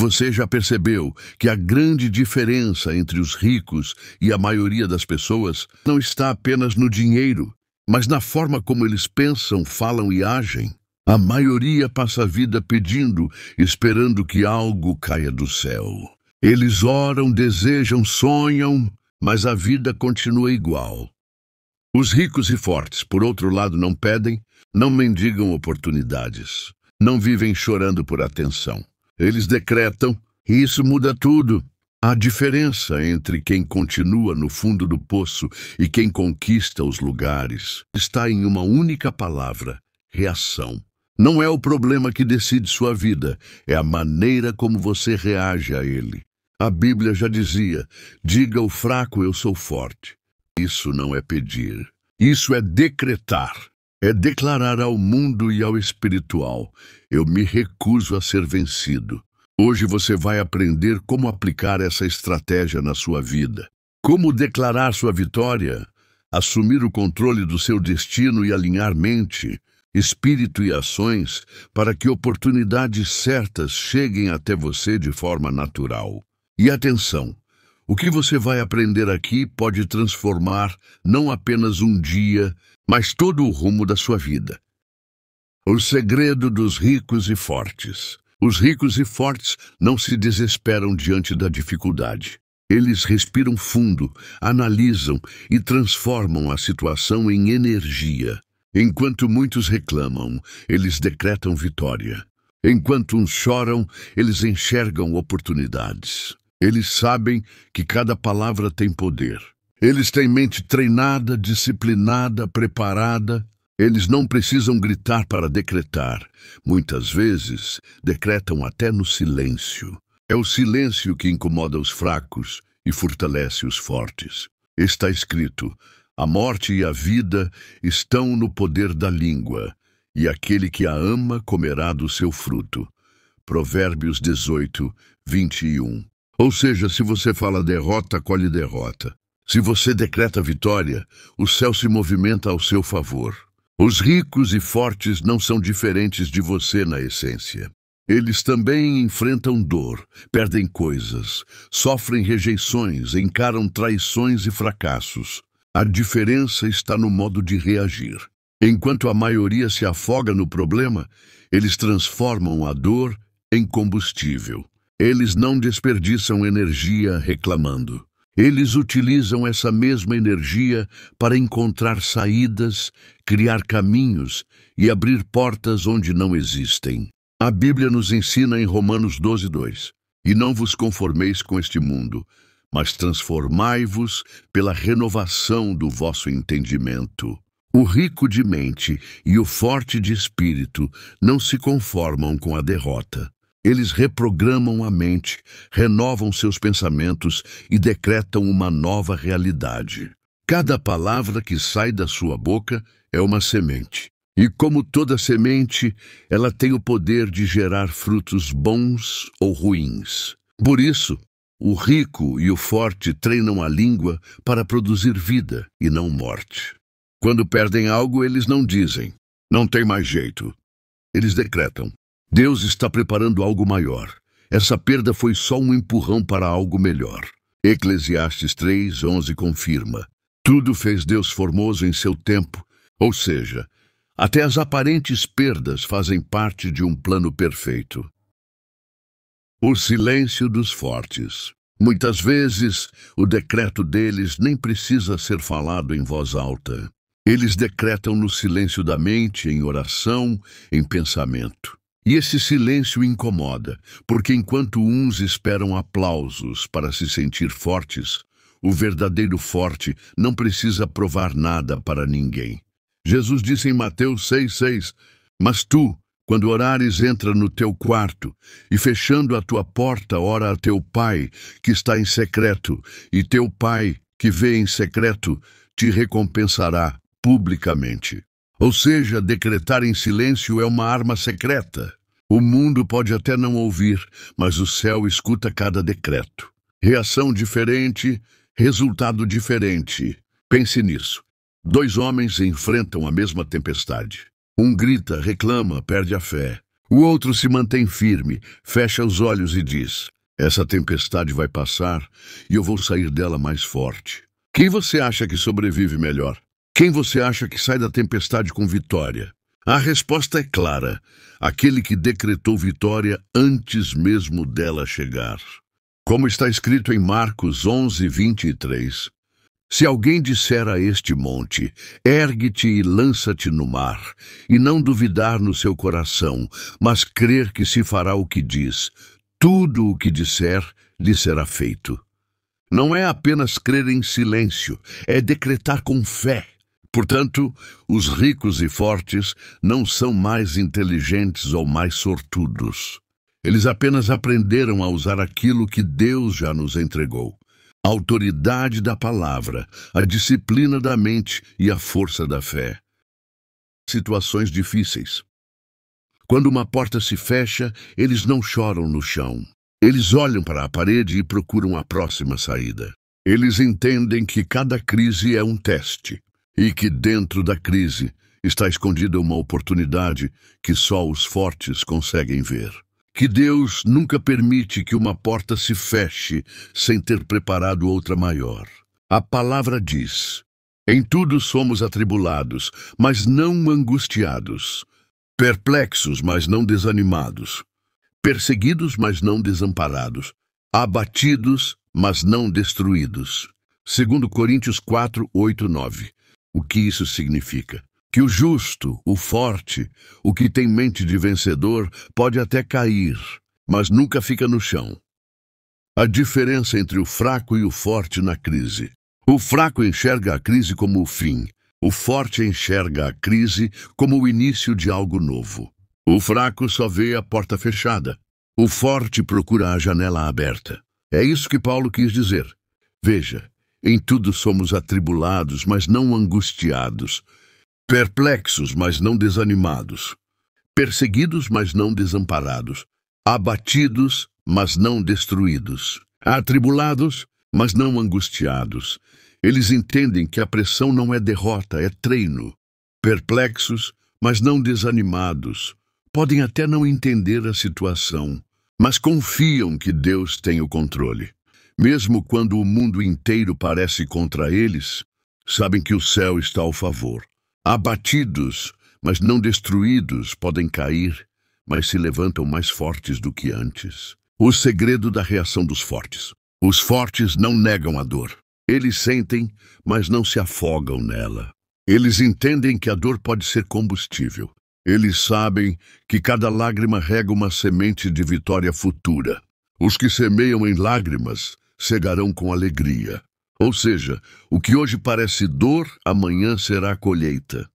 Você já percebeu que a grande diferença entre os ricos e a maioria das pessoas não está apenas no dinheiro, mas na forma como eles pensam, falam e agem? A maioria passa a vida pedindo, esperando que algo caia do céu. Eles oram, desejam, sonham, mas a vida continua igual. Os ricos e fortes, por outro lado, não pedem, não mendigam oportunidades, não vivem chorando por atenção. Eles decretam, e isso muda tudo. A diferença entre quem continua no fundo do poço e quem conquista os lugares está em uma única palavra: reação. Não é o problema que decide sua vida, é a maneira como você reage a ele. A Bíblia já dizia: diga ao fraco, eu sou forte. Isso não é pedir, isso é decretar. É declarar ao mundo e ao espiritual: eu me recuso a ser vencido. Hoje você vai aprender como aplicar essa estratégia na sua vida. Como declarar sua vitória, assumir o controle do seu destino e alinhar mente, espírito e ações para que oportunidades certas cheguem até você de forma natural. E atenção! O que você vai aprender aqui pode transformar não apenas um dia, mas todo o rumo da sua vida. O segredo dos ricos e fortes. Os ricos e fortes não se desesperam diante da dificuldade. Eles respiram fundo, analisam e transformam a situação em energia. Enquanto muitos reclamam, eles decretam vitória. Enquanto uns choram, eles enxergam oportunidades. Eles sabem que cada palavra tem poder. Eles têm mente treinada, disciplinada, preparada. Eles não precisam gritar para decretar. Muitas vezes, decretam até no silêncio. É o silêncio que incomoda os fracos e fortalece os fortes. Está escrito: a morte e a vida estão no poder da língua, e aquele que a ama comerá do seu fruto. Provérbios 18, 21. Ou seja, se você fala derrota, colhe derrota. Se você decreta vitória, o céu se movimenta ao seu favor. Os ricos e fortes não são diferentes de você na essência. Eles também enfrentam dor, perdem coisas, sofrem rejeições, encaram traições e fracassos. A diferença está no modo de reagir. Enquanto a maioria se afoga no problema, eles transformam a dor em combustível. Eles não desperdiçam energia reclamando. Eles utilizam essa mesma energia para encontrar saídas, criar caminhos e abrir portas onde não existem. A Bíblia nos ensina em Romanos 12:2: e não vos conformeis com este mundo, mas transformai-vos pela renovação do vosso entendimento. O rico de mente e o forte de espírito não se conformam com a derrota. Eles reprogramam a mente, renovam seus pensamentos e decretam uma nova realidade. Cada palavra que sai da sua boca é uma semente. E como toda semente, ela tem o poder de gerar frutos bons ou ruins. Por isso, o rico e o forte treinam a língua para produzir vida e não morte. Quando perdem algo, eles não dizem: não tem mais jeito. Eles decretam: Deus está preparando algo maior. Essa perda foi só um empurrão para algo melhor. Eclesiastes 3:11 confirma: tudo fez Deus formoso em seu tempo, ou seja, até as aparentes perdas fazem parte de um plano perfeito. O silêncio dos fortes. Muitas vezes, o decreto deles nem precisa ser falado em voz alta. Eles decretam no silêncio da mente, em oração, em pensamento. E esse silêncio incomoda, porque enquanto uns esperam aplausos para se sentir fortes, o verdadeiro forte não precisa provar nada para ninguém. Jesus disse em Mateus 6:6, mas tu, quando orares, entra no teu quarto, e fechando a tua porta, ora a teu pai, que está em secreto, e teu pai, que vê em secreto, te recompensará publicamente. Ou seja, decretar em silêncio é uma arma secreta. O mundo pode até não ouvir, mas o céu escuta cada decreto. Reação diferente, resultado diferente. Pense nisso. 2 homens enfrentam a mesma tempestade. Um grita, reclama, perde a fé. O outro se mantém firme, fecha os olhos e diz: essa tempestade vai passar e eu vou sair dela mais forte. Quem você acha que sobrevive melhor? Quem você acha que sai da tempestade com vitória? A resposta é clara: aquele que decretou vitória antes mesmo dela chegar. Como está escrito em Marcos 11:23, se alguém disser a este monte, ergue-te e lança-te no mar, e não duvidar no seu coração, mas crer que se fará o que diz, tudo o que disser lhe será feito. Não é apenas crer em silêncio, é decretar com fé. Portanto, os ricos e fortes não são mais inteligentes ou mais sortudos. Eles apenas aprenderam a usar aquilo que Deus já nos entregou: a autoridade da palavra, a disciplina da mente e a força da fé. Situações difíceis. Quando uma porta se fecha, eles não choram no chão. Eles olham para a parede e procuram a próxima saída. Eles entendem que cada crise é um teste e que dentro da crise está escondida uma oportunidade que só os fortes conseguem ver. Que Deus nunca permite que uma porta se feche sem ter preparado outra maior. A palavra diz: em tudo somos atribulados, mas não angustiados, perplexos, mas não desanimados, perseguidos, mas não desamparados, abatidos, mas não destruídos. 2 Coríntios 4:8-9. O que isso significa? Que o justo, o forte, o que tem mente de vencedor, pode até cair, mas nunca fica no chão. A diferença entre o fraco e o forte na crise. O fraco enxerga a crise como o fim. O forte enxerga a crise como o início de algo novo. O fraco só vê a porta fechada. O forte procura a janela aberta. É isso que Paulo quis dizer. Veja, em tudo somos atribulados, mas não angustiados, perplexos, mas não desanimados, perseguidos, mas não desamparados, abatidos, mas não destruídos, atribulados, mas não angustiados. Eles entendem que a pressão não é derrota, é treino. Perplexos, mas não desanimados. Podem até não entender a situação, mas confiam que Deus tem o controle. Mesmo quando o mundo inteiro parece contra eles, sabem que o céu está ao favor. Abatidos, mas não destruídos, podem cair, mas se levantam mais fortes do que antes. O segredo da reação dos fortes. Os fortes não negam a dor. Eles sentem, mas não se afogam nela. Eles entendem que a dor pode ser combustível. Eles sabem que cada lágrima rega uma semente de vitória futura. Os que semeiam em lágrimas cegarão com alegria. Ou seja, o que hoje parece dor, amanhã será colheita.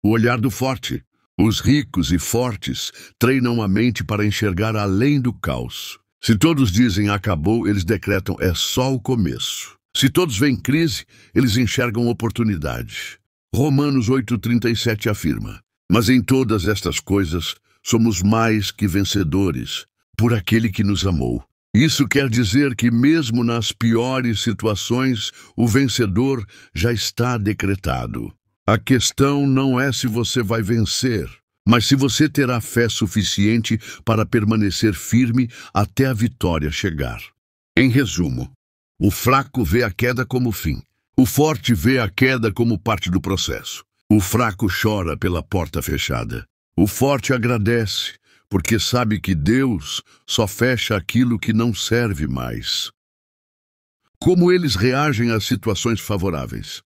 O olhar do forte. Os ricos e fortes treinam a mente para enxergar além do caos. Se todos dizem acabou, eles decretam é só o começo. Se todos veem crise, eles enxergam oportunidade. Romanos 8:37 afirma: mas em todas estas coisas somos mais que vencedores, por aquele que nos amou. Isso quer dizer que mesmo nas piores situações, o vencedor já está decretado. A questão não é se você vai vencer, mas se você terá fé suficiente para permanecer firme até a vitória chegar. Em resumo, o fraco vê a queda como fim. O forte vê a queda como parte do processo. O fraco chora pela porta fechada. O forte agradece, porque sabe que Deus só fecha aquilo que não serve mais. Como eles reagem às situações favoráveis?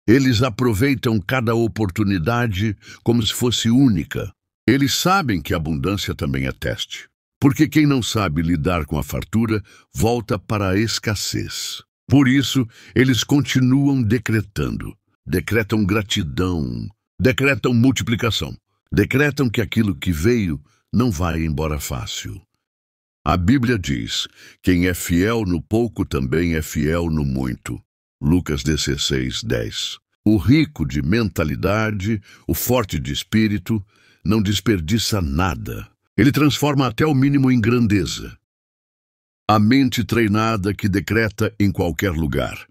Eles aproveitam cada oportunidade como se fosse única. Eles sabem que a abundância também é teste, porque quem não sabe lidar com a fartura volta para a escassez. Por isso, eles continuam decretando. Decretam gratidão, decretam multiplicação, decretam que aquilo que veio não vai embora fácil. A Bíblia diz: quem é fiel no pouco também é fiel no muito. Lucas 16:10. O rico de mentalidade, o forte de espírito, não desperdiça nada. Ele transforma até o mínimo em grandeza. A mente treinada que decreta em qualquer lugar.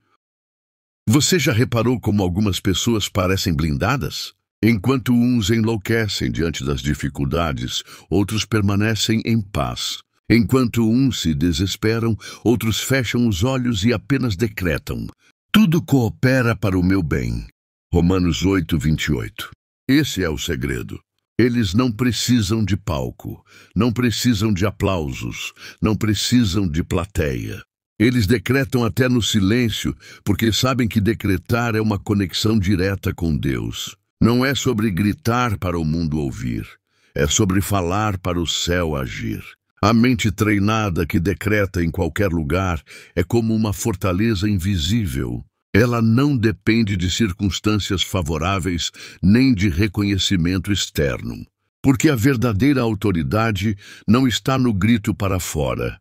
Você já reparou como algumas pessoas parecem blindadas? Enquanto uns enlouquecem diante das dificuldades, outros permanecem em paz. Enquanto uns se desesperam, outros fecham os olhos e apenas decretam: tudo coopera para o meu bem. Romanos 8, 28. Esse é o segredo. Eles não precisam de palco, não precisam de aplausos, não precisam de plateia. Eles decretam até no silêncio, porque sabem que decretar é uma conexão direta com Deus. Não é sobre gritar para o mundo ouvir, é sobre falar para o céu agir. A mente treinada que decreta em qualquer lugar é como uma fortaleza invisível. Ela não depende de circunstâncias favoráveis nem de reconhecimento externo. Porque a verdadeira autoridade não está no grito para fora,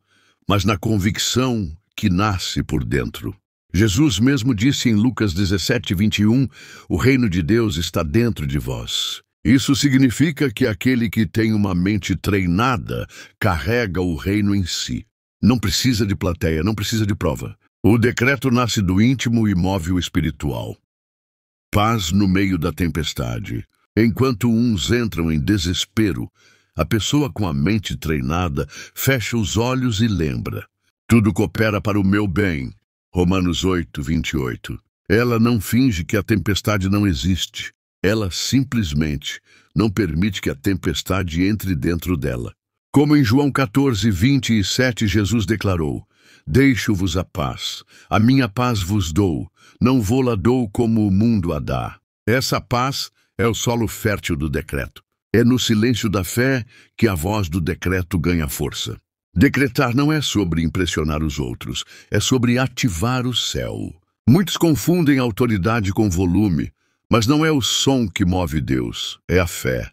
mas na convicção que nasce por dentro. Jesus mesmo disse em Lucas 17, 21, o reino de Deus está dentro de vós. Isso significa que aquele que tem uma mente treinada carrega o reino em si. Não precisa de plateia, não precisa de prova. O decreto nasce do íntimo e move o espiritual. Paz no meio da tempestade. Enquanto uns entram em desespero, a pessoa com a mente treinada fecha os olhos e lembra: tudo coopera para o meu bem. Romanos 8, 28. Ela não finge que a tempestade não existe. Ela simplesmente não permite que a tempestade entre dentro dela. Como em João 14, 27, Jesus declarou: deixo-vos a paz, a minha paz vos dou, não vou-la dou como o mundo a dá. Essa paz é o solo fértil do decreto. É no silêncio da fé que a voz do decreto ganha força. Decretar não é sobre impressionar os outros, é sobre ativar o céu. Muitos confundem autoridade com volume, mas não é o som que move Deus, é a fé.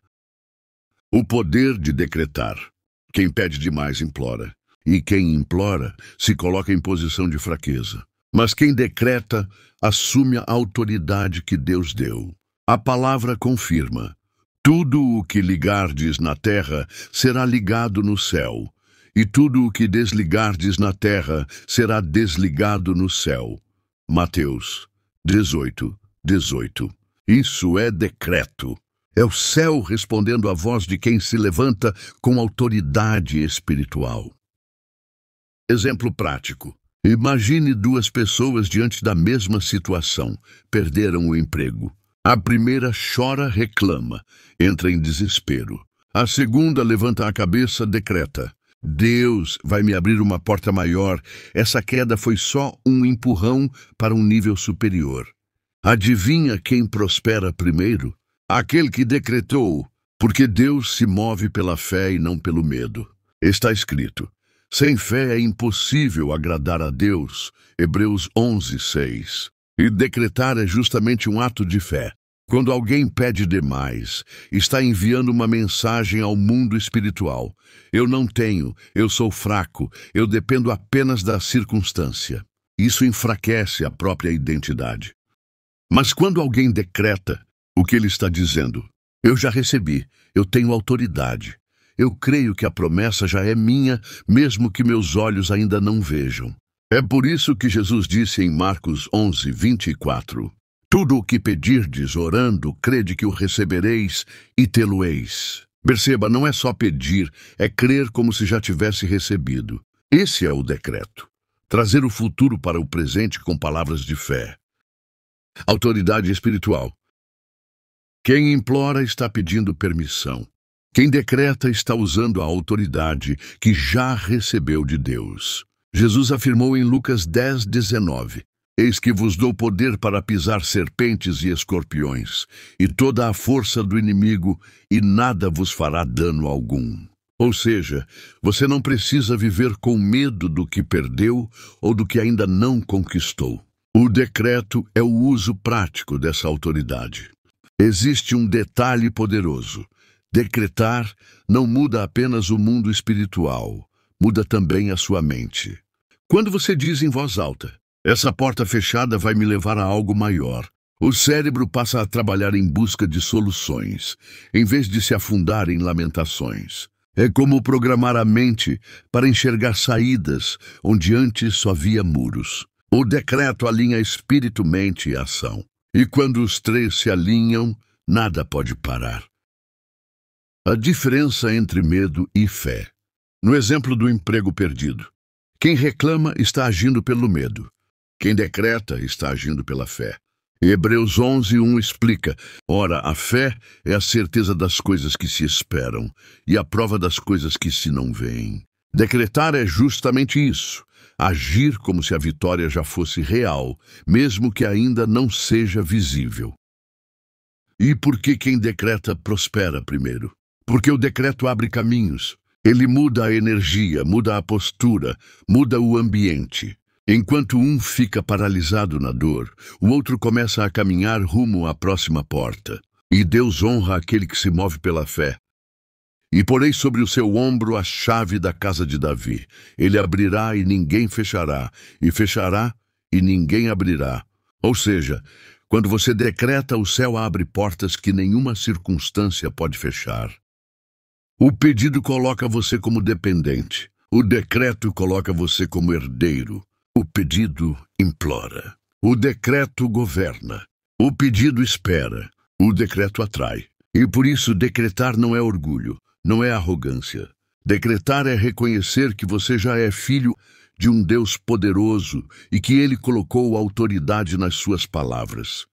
O poder de decretar. Quem pede demais implora, e quem implora se coloca em posição de fraqueza. Mas quem decreta assume a autoridade que Deus deu. A palavra confirma: tudo o que ligardes na terra será ligado no céu, e tudo o que desligardes na terra será desligado no céu. Mateus 18, 18. Isso é decreto. É o céu respondendo à voz de quem se levanta com autoridade espiritual. Exemplo prático. Imagine duas pessoas diante da mesma situação. Perderam o emprego. A primeira chora, reclama, entra em desespero. A segunda levanta a cabeça, decreta: Deus vai me abrir uma porta maior. Essa queda foi só um empurrão para um nível superior. Adivinha quem prospera primeiro? Aquele que decretou, porque Deus se move pela fé e não pelo medo. Está escrito: sem fé é impossível agradar a Deus. Hebreus 11, 6. E decretar é justamente um ato de fé. Quando alguém pede demais, está enviando uma mensagem ao mundo espiritual: eu não tenho, eu sou fraco, eu dependo apenas da circunstância. Isso enfraquece a própria identidade. Mas quando alguém decreta, o que ele está dizendo? Eu já recebi, eu tenho autoridade. Eu creio que a promessa já é minha, mesmo que meus olhos ainda não vejam. É por isso que Jesus disse em Marcos 11, 24, tudo o que pedirdes orando, crede que o recebereis e tê-lo-eis. Perceba, não é só pedir, é crer como se já tivesse recebido. Esse é o decreto. Trazer o futuro para o presente com palavras de fé. Autoridade espiritual. Quem implora está pedindo permissão. Quem decreta está usando a autoridade que já recebeu de Deus. Jesus afirmou em Lucas 10, 19, eis que vos dou poder para pisar serpentes e escorpiões, e toda a força do inimigo, e nada vos fará dano algum. Ou seja, você não precisa viver com medo do que perdeu ou do que ainda não conquistou. O decreto é o uso prático dessa autoridade. Existe um detalhe poderoso. Decretar não muda apenas o mundo espiritual, muda também a sua mente. Quando você diz em voz alta, essa porta fechada vai me levar a algo maior, o cérebro passa a trabalhar em busca de soluções, em vez de se afundar em lamentações. É como programar a mente para enxergar saídas onde antes só via muros. O decreto alinha espírito, mente e ação. E quando os três se alinham, nada pode parar. A diferença entre medo e fé. No exemplo do emprego perdido, quem reclama está agindo pelo medo. Quem decreta está agindo pela fé. Hebreus 11:1 explica: ora, a fé é a certeza das coisas que se esperam e a prova das coisas que se não veem. Decretar é justamente isso, agir como se a vitória já fosse real, mesmo que ainda não seja visível. E por que quem decreta prospera primeiro? Porque o decreto abre caminhos. Ele muda a energia, muda a postura, muda o ambiente. Enquanto um fica paralisado na dor, o outro começa a caminhar rumo à próxima porta. E Deus honra aquele que se move pela fé. E porei sobre o seu ombro a chave da casa de Davi. Ele abrirá e ninguém fechará, e fechará e ninguém abrirá. Ou seja, quando você decreta, o céu abre portas que nenhuma circunstância pode fechar. O pedido coloca você como dependente. O decreto coloca você como herdeiro. O pedido implora. O decreto governa. O pedido espera. O decreto atrai. E por isso decretar não é orgulho, não é arrogância. Decretar é reconhecer que você já é filho de um Deus poderoso e que Ele colocou autoridade nas suas palavras.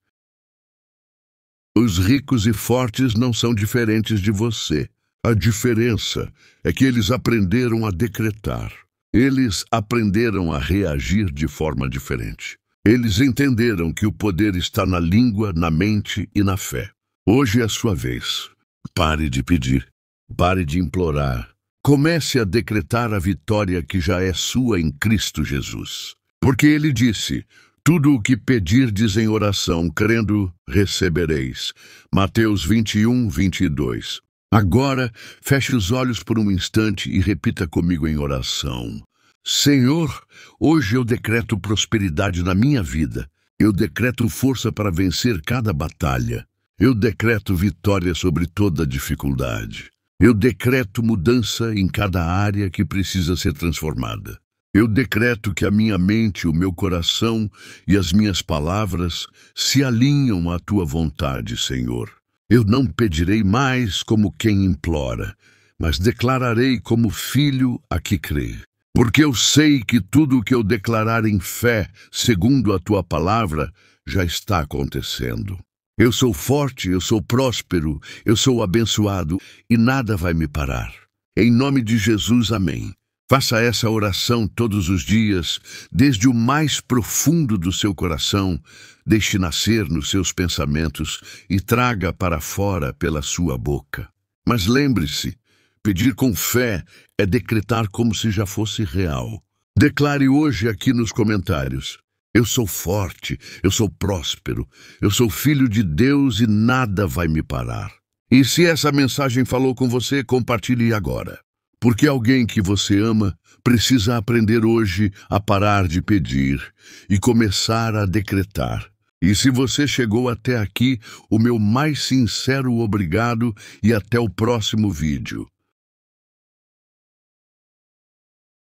Os ricos e fortes não são diferentes de você. A diferença é que eles aprenderam a decretar. Eles aprenderam a reagir de forma diferente. Eles entenderam que o poder está na língua, na mente e na fé. Hoje é a sua vez. Pare de pedir. Pare de implorar. Comece a decretar a vitória que já é sua em Cristo Jesus. Porque Ele disse: tudo o que pedirdes em oração, crendo, recebereis. Mateus 21:22. Agora, feche os olhos por um instante e repita comigo em oração. Senhor, hoje eu decreto prosperidade na minha vida. Eu decreto força para vencer cada batalha. Eu decreto vitória sobre toda dificuldade. Eu decreto mudança em cada área que precisa ser transformada. Eu decreto que a minha mente, o meu coração e as minhas palavras se alinham à tua vontade, Senhor. Eu não pedirei mais como quem implora, mas declararei como filho a que crê. Porque eu sei que tudo o que eu declarar em fé, segundo a tua palavra, já está acontecendo. Eu sou forte, eu sou próspero, eu sou abençoado e nada vai me parar. Em nome de Jesus, amém. Faça essa oração todos os dias, desde o mais profundo do seu coração, deixe nascer nos seus pensamentos e traga para fora pela sua boca. Mas lembre-se, pedir com fé é decretar como se já fosse real. Declare hoje aqui nos comentários: eu sou forte, eu sou próspero, eu sou filho de Deus e nada vai me parar. E se essa mensagem falou com você, compartilhe agora. Porque alguém que você ama precisa aprender hoje a parar de pedir e começar a decretar. E se você chegou até aqui, o meu mais sincero obrigado e até o próximo vídeo.